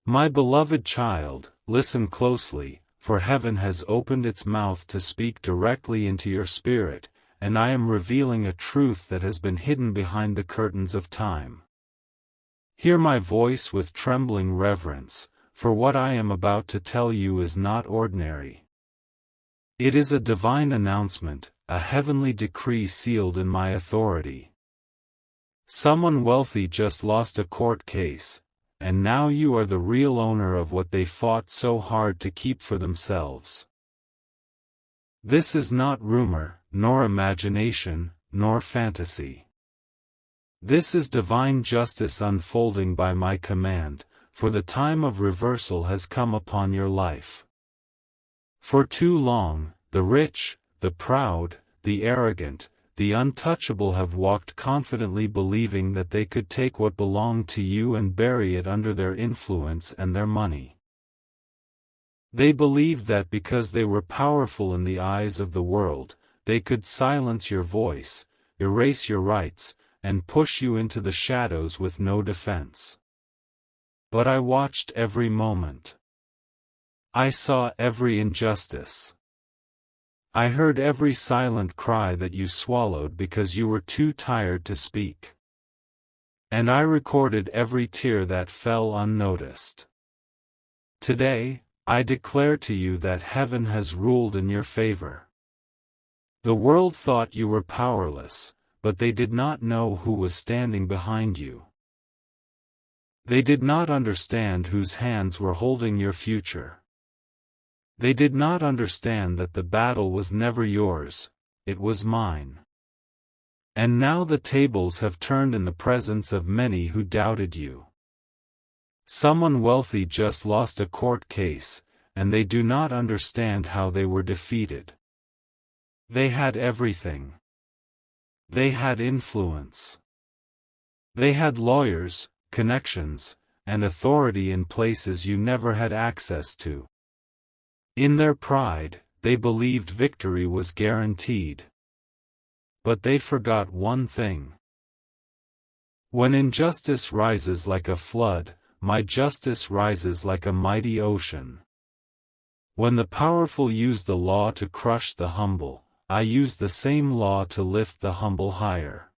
My beloved child, listen closely, for heaven has opened its mouth to speak directly into your spirit, and I am revealing a truth that has been hidden behind the curtains of time. Hear my voice with trembling reverence, for what I am about to tell you is not ordinary. It is a divine announcement, a heavenly decree sealed in my authority. Someone wealthy just lost a court case, and now you are the real owner of what they fought so hard to keep for themselves. This is not rumor, nor imagination, nor fantasy. This is divine justice unfolding by my command, for the time of reversal has come upon your life. For too long, the rich, the proud, the arrogant, the untouchable have walked confidently believing that they could take what belonged to you and bury it under their influence and their money. They believed that because they were powerful in the eyes of the world, they could silence your voice, erase your rights, and push you into the shadows with no defense. But I watched every moment. I saw every injustice. I heard every silent cry that you swallowed because you were too tired to speak. And I recorded every tear that fell unnoticed. Today, I declare to you that heaven has ruled in your favor. The world thought you were powerless, but they did not know who was standing behind you. They did not understand whose hands were holding your future. They did not understand that the battle was never yours, it was mine. And now the tables have turned in the presence of many who doubted you. Someone wealthy just lost a court case, and they do not understand how they were defeated. They had everything. They had influence. They had lawyers, connections, and authority in places you never had access to. In their pride, they believed victory was guaranteed. But they forgot one thing. When injustice rises like a flood, my justice rises like a mighty ocean. When the powerful use the law to crush the humble, I use the same law to lift the humble higher.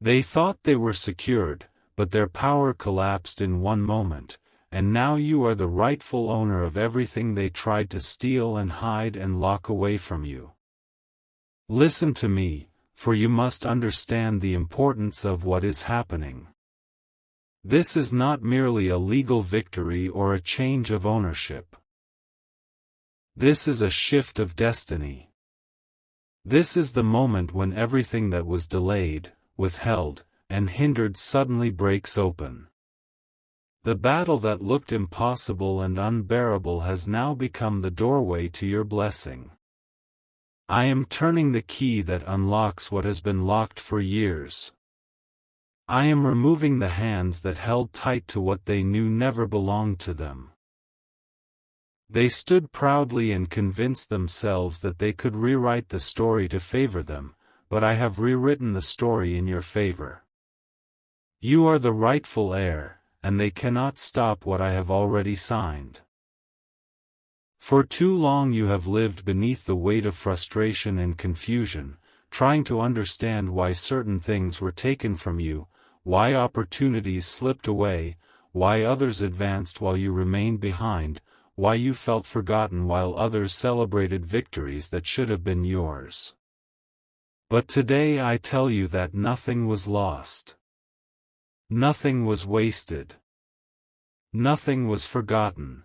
They thought they were secured, but their power collapsed in one moment, and now you are the rightful owner of everything they tried to steal and hide and lock away from you. Listen to me, for you must understand the importance of what is happening. This is not merely a legal victory or a change of ownership. This is a shift of destiny. This is the moment when everything that was delayed, withheld, and hindered suddenly breaks open. The battle that looked impossible and unbearable has now become the doorway to your blessing. I am turning the key that unlocks what has been locked for years. I am removing the hands that held tight to what they knew never belonged to them. They stood proudly and convinced themselves that they could rewrite the story to favor them, but I have rewritten the story in your favor. You are the rightful heir, and they cannot stop what I have already signed. For too long you have lived beneath the weight of frustration and confusion, trying to understand why certain things were taken from you, why opportunities slipped away, why others advanced while you remained behind, why you felt forgotten while others celebrated victories that should have been yours. But today I tell you that nothing was lost. Nothing was wasted. Nothing was forgotten.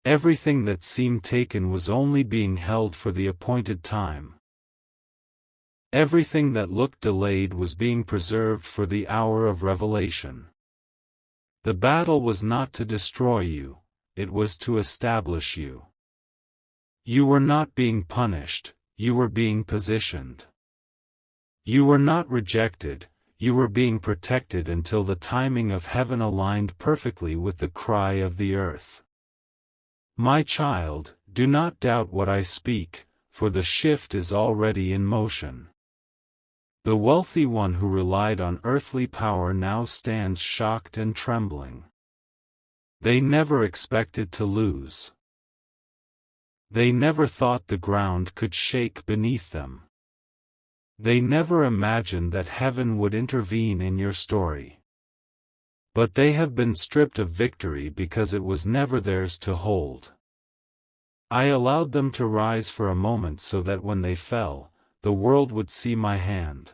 Everything that seemed taken was only being held for the appointed time. Everything that looked delayed was being preserved for the hour of revelation. The battle was not to destroy you, it was to establish you. You were not being punished, you were being positioned. You were not rejected, you were being protected until the timing of heaven aligned perfectly with the cry of the earth. My child, do not doubt what I speak, for the shift is already in motion. The wealthy one who relied on earthly power now stands shocked and trembling. They never expected to lose. They never thought the ground could shake beneath them. They never imagined that heaven would intervene in your story. But they have been stripped of victory because it was never theirs to hold. I allowed them to rise for a moment so that when they fell, the world would see my hand.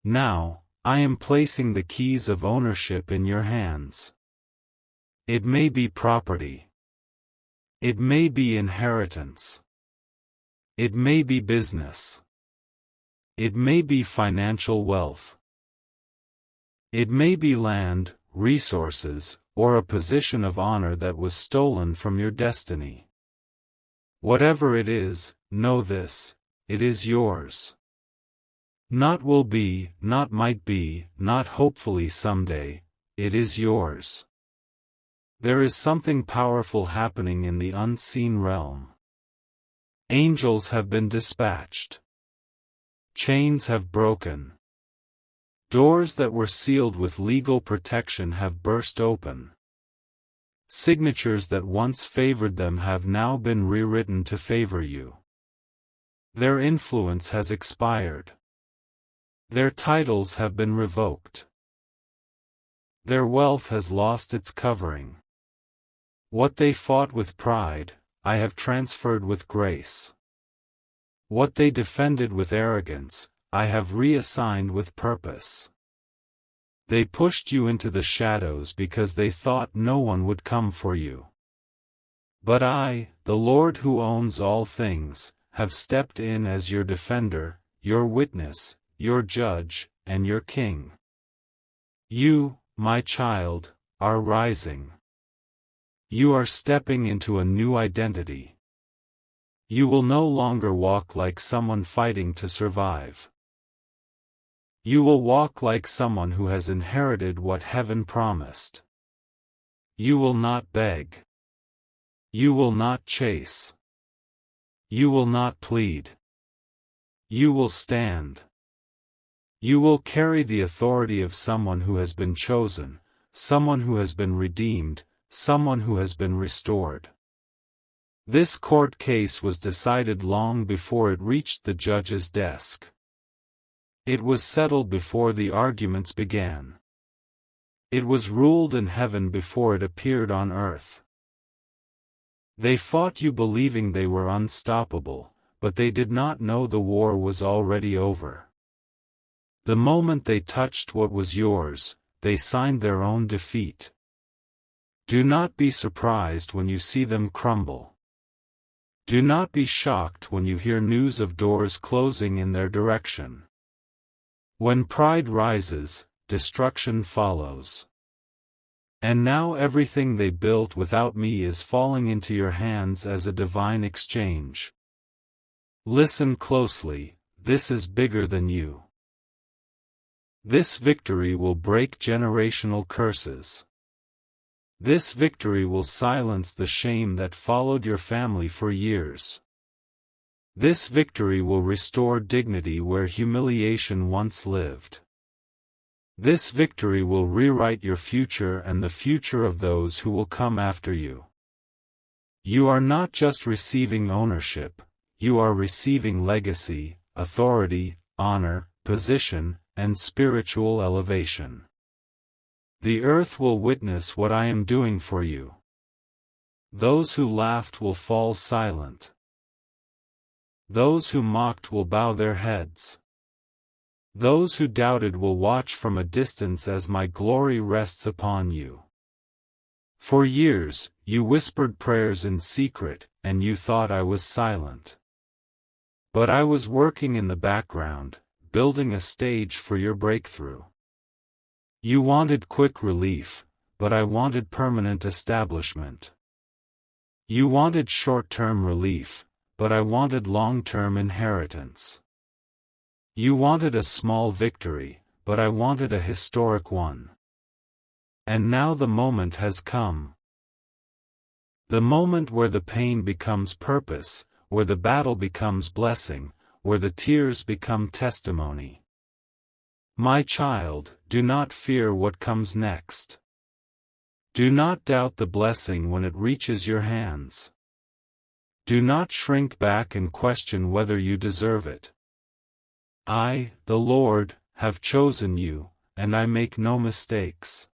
Now, I am placing the keys of ownership in your hands. It may be property. It may be inheritance. It may be business. It may be financial wealth. It may be land, resources, or a position of honor that was stolen from your destiny. Whatever it is, know this: it is yours. Not will be, not might be, not hopefully someday, it is yours. There is something powerful happening in the unseen realm. Angels have been dispatched. Chains have broken. Doors that were sealed with legal protection have burst open. Signatures that once favored them have now been rewritten to favor you. Their influence has expired. Their titles have been revoked. Their wealth has lost its covering. What they fought with pride, I have transferred with grace. What they defended with arrogance, I have reassigned with purpose. They pushed you into the shadows because they thought no one would come for you. But I, the Lord who owns all things, have stepped in as your defender, your witness, your judge, and your king. You, my child, are rising. You are stepping into a new identity. You will no longer walk like someone fighting to survive. You will walk like someone who has inherited what heaven promised. You will not beg. You will not chase. You will not plead. You will stand. You will carry the authority of someone who has been chosen, someone who has been redeemed, someone who has been restored. This court case was decided long before it reached the judge's desk. It was settled before the arguments began. It was ruled in heaven before it appeared on earth. They fought you believing they were unstoppable, but they did not know the war was already over. The moment they touched what was yours, they signed their own defeat. Do not be surprised when you see them crumble. Do not be shocked when you hear news of doors closing in their direction. When pride rises, destruction follows. And now everything they built without me is falling into your hands as a divine exchange. Listen closely, this is bigger than you. This victory will break generational curses. This victory will silence the shame that followed your family for years. This victory will restore dignity where humiliation once lived. This victory will rewrite your future and the future of those who will come after you. You are not just receiving ownership, you are receiving legacy, authority, honor, position, and spiritual elevation. The earth will witness what I am doing for you. Those who laughed will fall silent. Those who mocked will bow their heads. Those who doubted will watch from a distance as my glory rests upon you. For years, you whispered prayers in secret, and you thought I was silent. But I was working in the background, building a stage for your breakthrough. You wanted quick relief, but I wanted permanent establishment. You wanted short-term relief, but I wanted long-term inheritance. You wanted a small victory, but I wanted a historic one. And now the moment has come. The moment where the pain becomes purpose, where the battle becomes blessing, where the tears become testimony. My child, do not fear what comes next. Do not doubt the blessing when it reaches your hands. Do not shrink back and question whether you deserve it. I, the Lord, have chosen you, and I make no mistakes.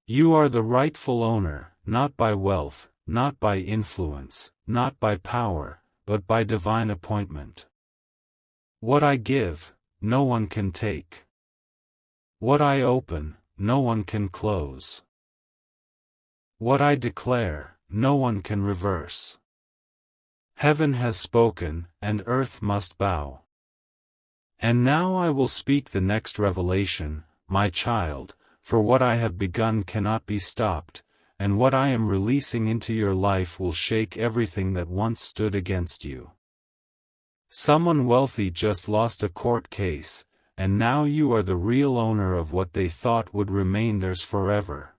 You are the rightful owner, not by wealth, not by influence, not by power, but by divine appointment. What I give, no one can take. What I open, no one can close. What I declare, no one can reverse. Heaven has spoken, and earth must bow. And now I will speak the next revelation, my child, for what I have begun cannot be stopped, and what I am releasing into your life will shake everything that once stood against you. Someone wealthy just lost a court case, and now you are the real owner of what they thought would remain theirs forever.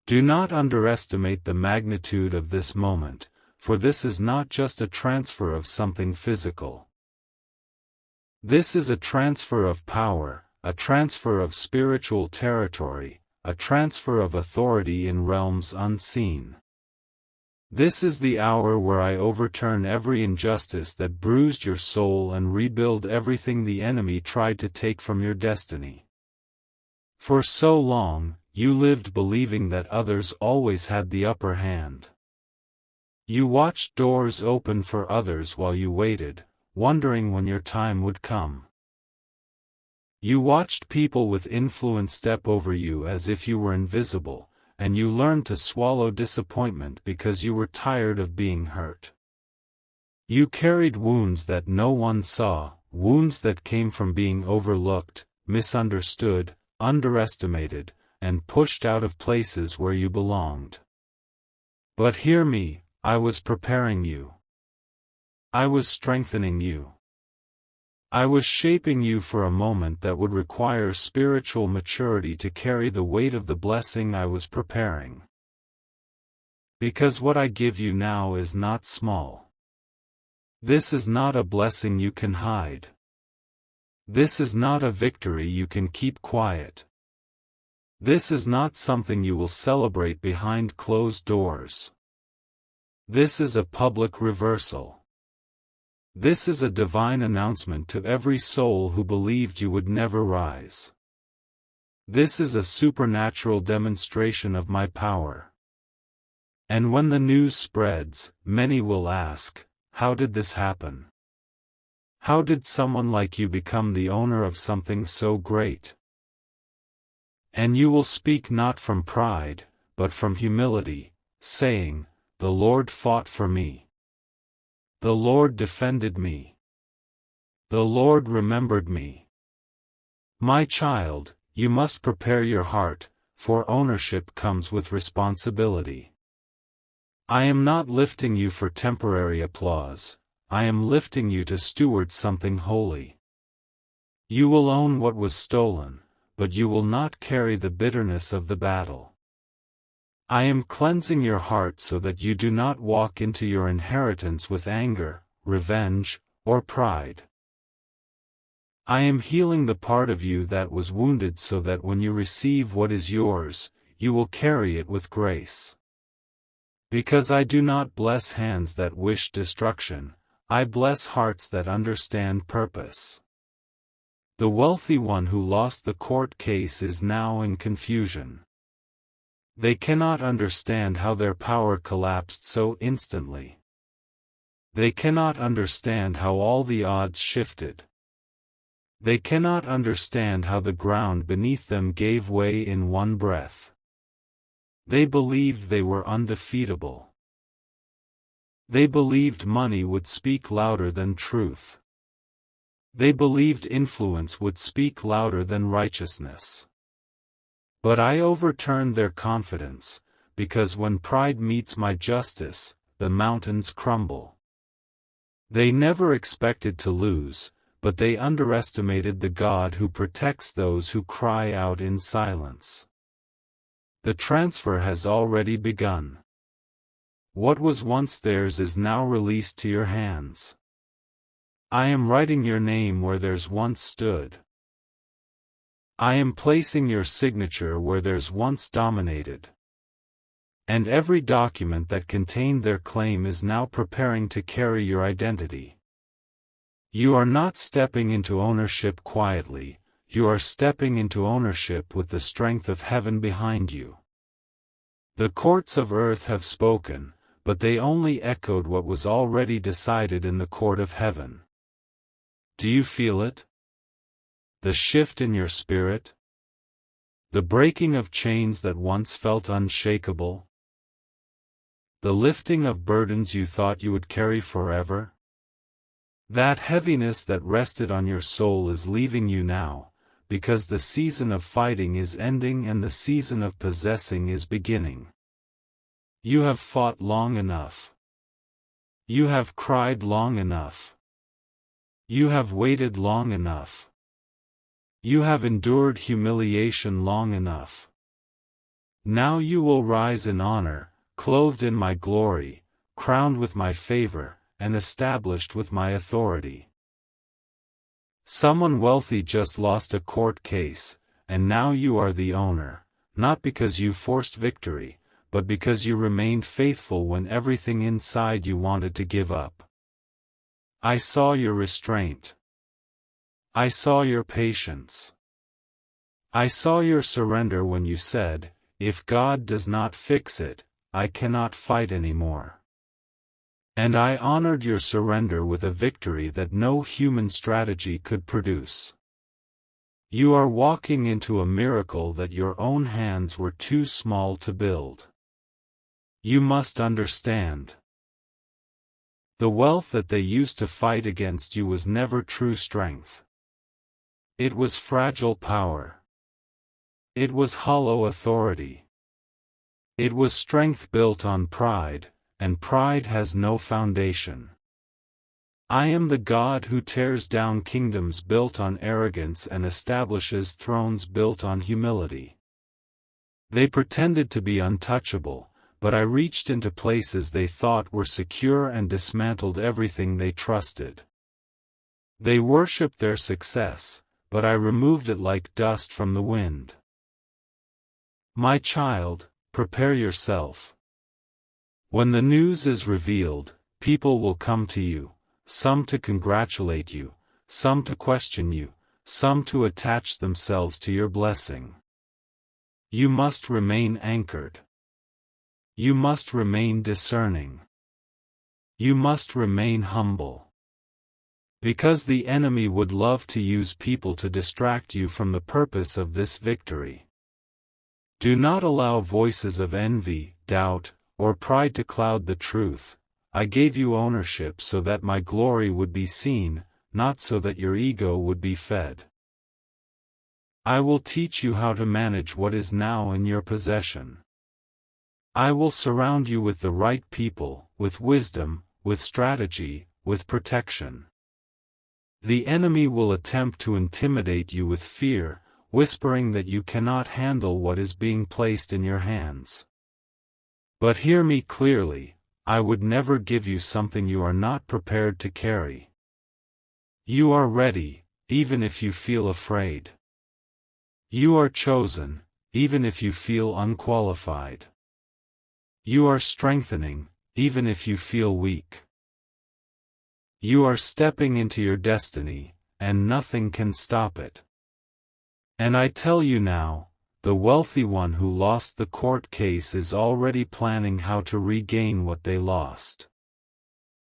Do not underestimate the magnitude of this moment, for this is not just a transfer of something physical. This is a transfer of power, a transfer of spiritual territory, a transfer of authority in realms unseen. This is the hour where I overturn every injustice that bruised your soul and rebuild everything the enemy tried to take from your destiny. For so long, you lived believing that others always had the upper hand. You watched doors open for others while you waited, wondering when your time would come. You watched people with influence step over you as if you were invisible, and you learned to swallow disappointment because you were tired of being hurt. You carried wounds that no one saw, wounds that came from being overlooked, misunderstood, underestimated, and pushed out of places where you belonged. But hear me, I was preparing you. I was strengthening you. I was shaping you for a moment that would require spiritual maturity to carry the weight of the blessing I was preparing. Because what I give you now is not small. This is not a blessing you can hide. This is not a victory you can keep quiet. This is not something you will celebrate behind closed doors. This is a public reversal. This is a divine announcement to every soul who believed you would never rise. This is a supernatural demonstration of my power. And when the news spreads, many will ask, how did this happen? How did someone like you become the owner of something so great? And you will speak not from pride, but from humility, saying, the Lord fought for me. The Lord defended me. The Lord remembered me. My child, you must prepare your heart, for ownership comes with responsibility. I am not lifting you for temporary applause, I am lifting you to steward something holy. You will own what was stolen, but you will not carry the bitterness of the battle. I am cleansing your heart so that you do not walk into your inheritance with anger, revenge, or pride. I am healing the part of you that was wounded so that when you receive what is yours, you will carry it with grace. Because I do not bless hands that wish destruction, I bless hearts that understand purpose. The wealthy one who lost the court case is now in confusion. They cannot understand how their power collapsed so instantly. They cannot understand how all the odds shifted. They cannot understand how the ground beneath them gave way in one breath. They believed they were undefeatable. They believed money would speak louder than truth. They believed influence would speak louder than righteousness. But I overturned their confidence, because when pride meets my justice, the mountains crumble. They never expected to lose, but they underestimated the God who protects those who cry out in silence. The transfer has already begun. What was once theirs is now released to your hands. I am writing your name where theirs once stood. I am placing your signature where there's once dominated. And every document that contained their claim is now preparing to carry your identity. You are not stepping into ownership quietly, you are stepping into ownership with the strength of heaven behind you. The courts of earth have spoken, but they only echoed what was already decided in the court of heaven. Do you feel it? The shift in your spirit? The breaking of chains that once felt unshakable? The lifting of burdens you thought you would carry forever? That heaviness that rested on your soul is leaving you now, because the season of fighting is ending and the season of possessing is beginning. You have fought long enough. You have cried long enough. You have waited long enough. You have endured humiliation long enough. Now you will rise in honor, clothed in my glory, crowned with my favor, and established with my authority. Someone wealthy just lost a court case, and now you are the owner, not because you forced victory, but because you remained faithful when everything inside you wanted to give up. I saw your restraint. I saw your patience. I saw your surrender when you said, "If God does not fix it, I cannot fight anymore." And I honored your surrender with a victory that no human strategy could produce. You are walking into a miracle that your own hands were too small to build. You must understand. The wealth that they used to fight against you was never true strength. It was fragile power. It was hollow authority. It was strength built on pride, and pride has no foundation. I am the God who tears down kingdoms built on arrogance and establishes thrones built on humility. They pretended to be untouchable, but I reached into places they thought were secure and dismantled everything they trusted. They worshipped their success, but I removed it like dust from the wind. My child, prepare yourself. When the news is revealed, people will come to you, some to congratulate you, some to question you, some to attach themselves to your blessing. You must remain anchored. You must remain discerning. You must remain humble. Because the enemy would love to use people to distract you from the purpose of this victory. Do not allow voices of envy, doubt, or pride to cloud the truth. I gave you ownership so that my glory would be seen, not so that your ego would be fed. I will teach you how to manage what is now in your possession. I will surround you with the right people, with wisdom, with strategy, with protection. The enemy will attempt to intimidate you with fear, whispering that you cannot handle what is being placed in your hands. But hear me clearly, I would never give you something you are not prepared to carry. You are ready, even if you feel afraid. You are chosen, even if you feel unqualified. You are strengthening, even if you feel weak. You are stepping into your destiny, and nothing can stop it. And I tell you now, the wealthy one who lost the court case is already planning how to regain what they lost.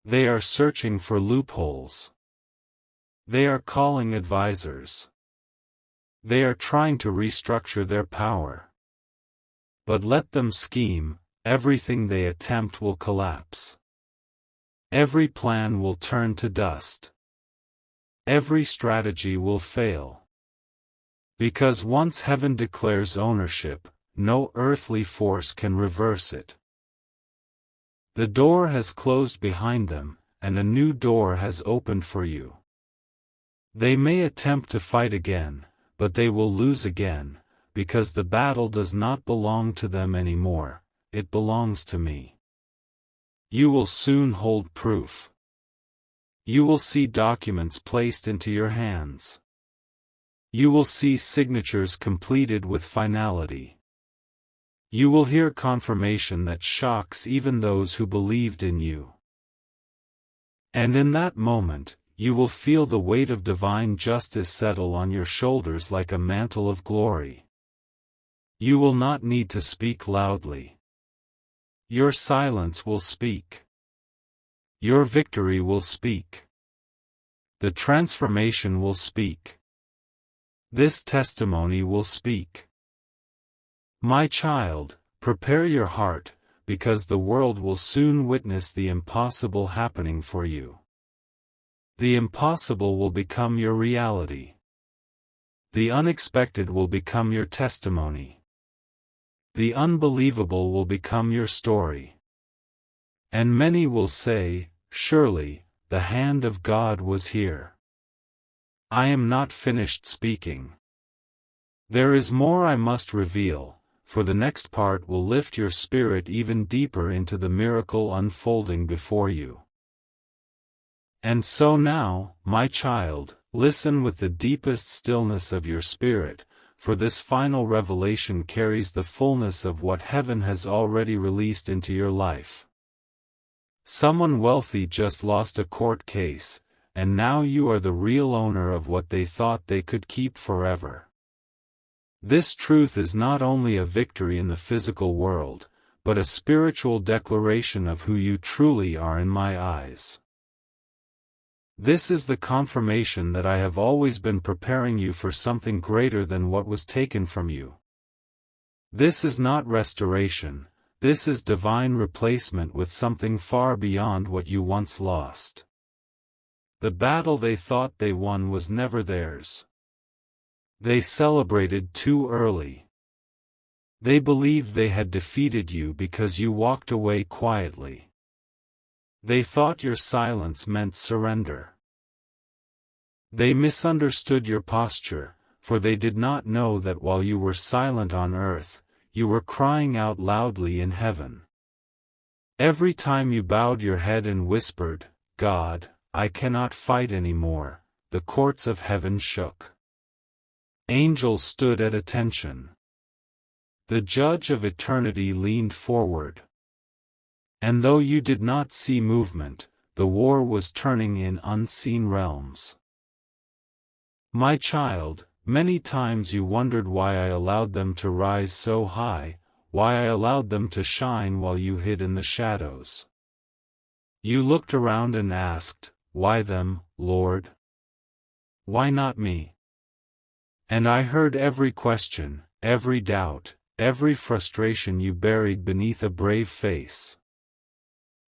They are searching for loopholes. They are calling advisors. They are trying to restructure their power. But let them scheme. Everything they attempt will collapse. Every plan will turn to dust. Every strategy will fail. Because once heaven declares ownership, no earthly force can reverse it. The door has closed behind them, and a new door has opened for you. They may attempt to fight again, but they will lose again, because the battle does not belong to them anymore. It belongs to me. You will soon hold proof. You will see documents placed into your hands. You will see signatures completed with finality. You will hear confirmation that shocks even those who believed in you. And in that moment, you will feel the weight of divine justice settle on your shoulders like a mantle of glory. You will not need to speak loudly. Your silence will speak. Your victory will speak. The transformation will speak. This testimony will speak. My child, prepare your heart, because the world will soon witness the impossible happening for you. The impossible will become your reality. The unexpected will become your testimony. The unbelievable will become your story. And many will say, surely, the hand of God was here. I am not finished speaking. There is more I must reveal, for the next part will lift your spirit even deeper into the miracle unfolding before you. And so now, my child, listen with the deepest stillness of your spirit, for this final revelation carries the fullness of what heaven has already released into your life. Someone wealthy just lost a court case, and now you are the real owner of what they thought they could keep forever. This truth is not only a victory in the physical world, but a spiritual declaration of who you truly are in my eyes. This is the confirmation that I have always been preparing you for something greater than what was taken from you. This is not restoration, this is divine replacement with something far beyond what you once lost. The battle they thought they won was never theirs. They celebrated too early. They believed they had defeated you because you walked away quietly. They thought your silence meant surrender. They misunderstood your posture, for they did not know that while you were silent on earth, you were crying out loudly in heaven. Every time you bowed your head and whispered, God, I cannot fight anymore, the courts of heaven shook. Angels stood at attention. The judge of eternity leaned forward. And though you did not see movement, the war was turning in unseen realms. My child, many times you wondered why I allowed them to rise so high, why I allowed them to shine while you hid in the shadows. You looked around and asked, why them, Lord? Why not me? And I heard every question, every doubt, every frustration you buried beneath a brave face.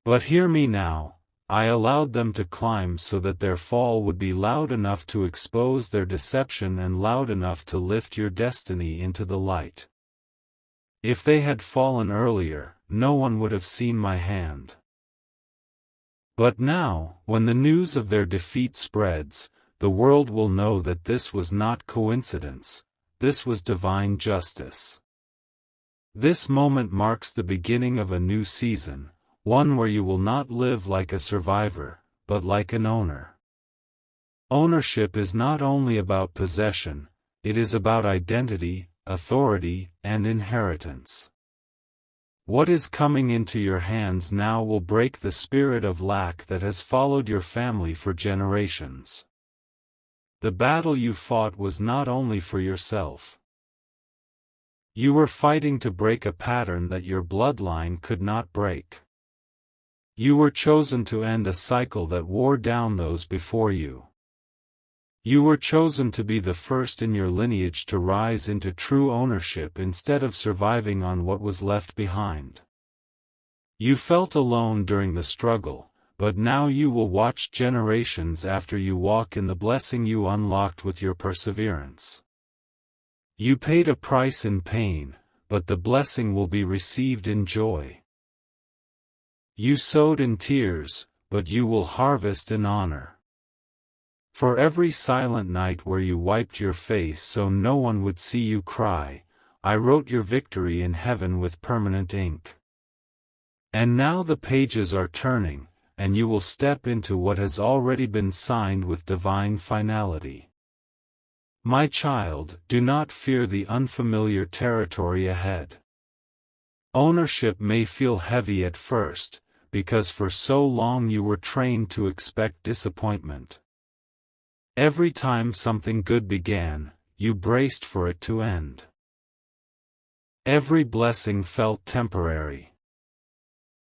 But hear me now, I allowed them to climb so that their fall would be loud enough to expose their deception and loud enough to lift your destiny into the light. If they had fallen earlier, no one would have seen my hand. But now, when the news of their defeat spreads, the world will know that this was not coincidence, this was divine justice. This moment marks the beginning of a new season, one where you will not live like a survivor, but like an owner. Ownership is not only about possession, it is about identity, authority, and inheritance. What is coming into your hands now will break the spirit of lack that has followed your family for generations. The battle you fought was not only for yourself. You were fighting to break a pattern that your bloodline could not break. You were chosen to end a cycle that wore down those before you. You were chosen to be the first in your lineage to rise into true ownership instead of surviving on what was left behind. You felt alone during the struggle, but now you will watch generations after you walk in the blessing you unlocked with your perseverance. You paid a price in pain, but the blessing will be received in joy. You sowed in tears, but you will harvest in honor. For every silent night where you wiped your face so no one would see you cry, I wrote your victory in heaven with permanent ink. And now the pages are turning, and you will step into what has already been signed with divine finality. My child, do not fear the unfamiliar territory ahead. Ownership may feel heavy at first, because for so long you were trained to expect disappointment. Every time something good began, you braced for it to end. Every blessing felt temporary.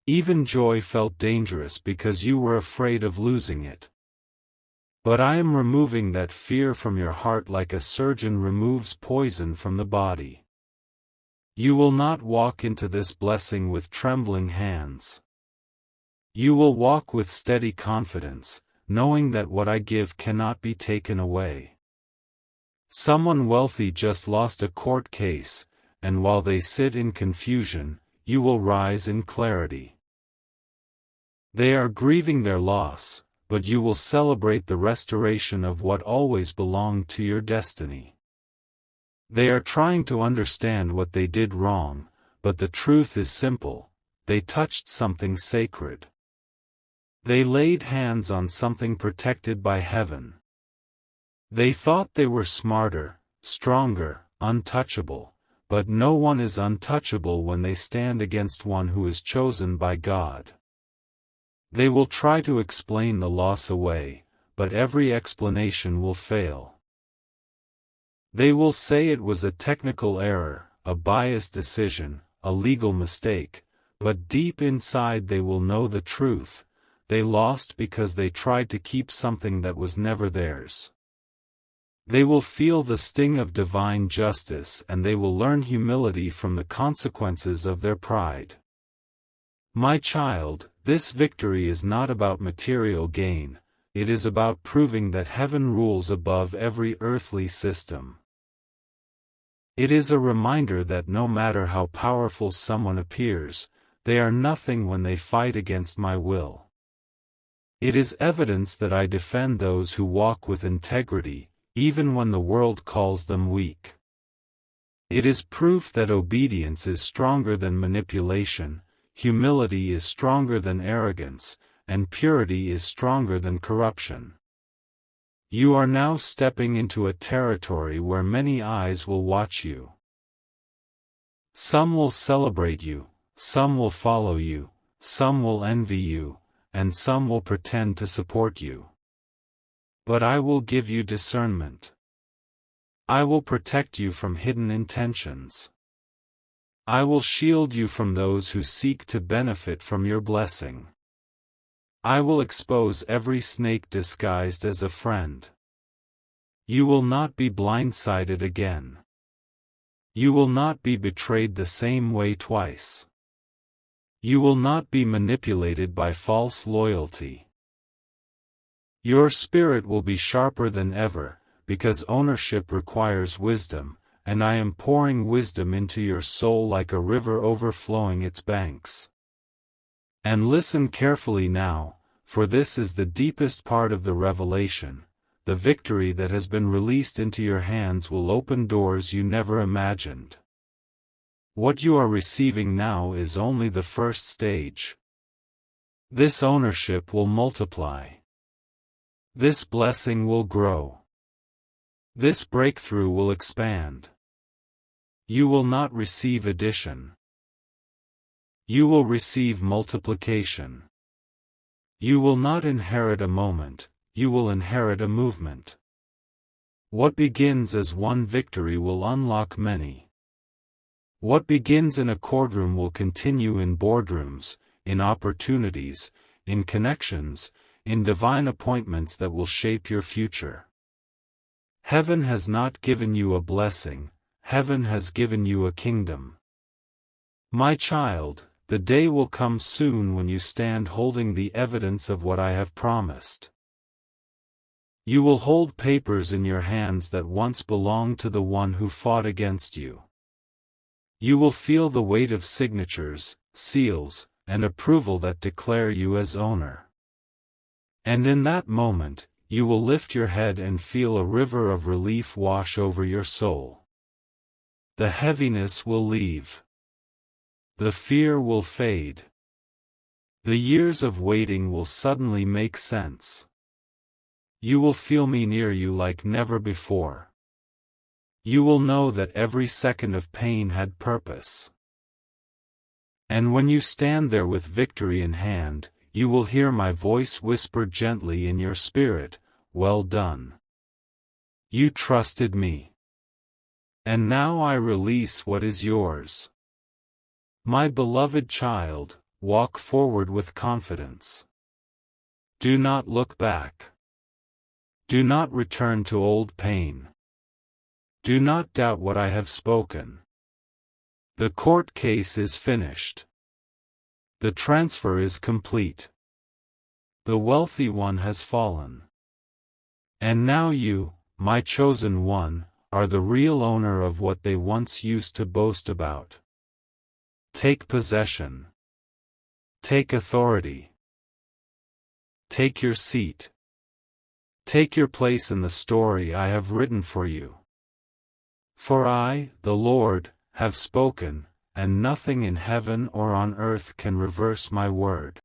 Even joy felt dangerous because you were afraid of losing it. But I am removing that fear from your heart like a surgeon removes poison from the body. You will not walk into this blessing with trembling hands. You will walk with steady confidence, knowing that what I give cannot be taken away. Someone wealthy just lost a court case, and while they sit in confusion, you will rise in clarity. They are grieving their loss, but you will celebrate the restoration of what always belonged to your destiny. They are trying to understand what they did wrong, but the truth is simple: they touched something sacred. They laid hands on something protected by heaven. They thought they were smarter, stronger, untouchable, but no one is untouchable when they stand against one who is chosen by God. They will try to explain the loss away, but every explanation will fail. They will say it was a technical error, a biased decision, a legal mistake, but deep inside they will know the truth: they lost because they tried to keep something that was never theirs. They will feel the sting of divine justice, and they will learn humility from the consequences of their pride. My child, this victory is not about material gain, it is about proving that heaven rules above every earthly system. It is a reminder that no matter how powerful someone appears, they are nothing when they fight against my will. It is evidence that I defend those who walk with integrity, even when the world calls them weak. It is proof that obedience is stronger than manipulation, humility is stronger than arrogance, and purity is stronger than corruption. You are now stepping into a territory where many eyes will watch you. Some will celebrate you, some will follow you, some will envy you, and some will pretend to support you. But I will give you discernment. I will protect you from hidden intentions. I will shield you from those who seek to benefit from your blessing. I will expose every snake disguised as a friend. You will not be blindsided again. You will not be betrayed the same way twice. You will not be manipulated by false loyalty. Your spirit will be sharper than ever, because ownership requires wisdom, and I am pouring wisdom into your soul like a river overflowing its banks. And listen carefully now, for this is the deepest part of the revelation: the victory that has been released into your hands will open doors you never imagined. What you are receiving now is only the first stage. This ownership will multiply. This blessing will grow. This breakthrough will expand. You will not receive addition. You will receive multiplication. You will not inherit a moment, you will inherit a movement. What begins as one victory will unlock many. What begins in a courtroom will continue in boardrooms, in opportunities, in connections, in divine appointments that will shape your future. Heaven has not given you a blessing, heaven has given you a kingdom. My child, the day will come soon when you stand holding the evidence of what I have promised. You will hold papers in your hands that once belonged to the one who fought against you. You will feel the weight of signatures, seals, and approval that declare you as owner. And in that moment, you will lift your head and feel a river of relief wash over your soul. The heaviness will leave. The fear will fade. The years of waiting will suddenly make sense. You will feel me near you like never before. You will know that every second of pain had purpose. And when you stand there with victory in hand, you will hear my voice whisper gently in your spirit, "Well done. You trusted me. And now I release what is yours." My beloved child, walk forward with confidence. Do not look back. Do not return to old pain. Do not doubt what I have spoken. The court case is finished. The transfer is complete. The wealthy one has fallen. And now you, my chosen one, are the real owner of what they once used to boast about. Take possession. Take authority. Take your seat. Take your place in the story I have written for you. For I, the Lord, have spoken, and nothing in heaven or on earth can reverse my word.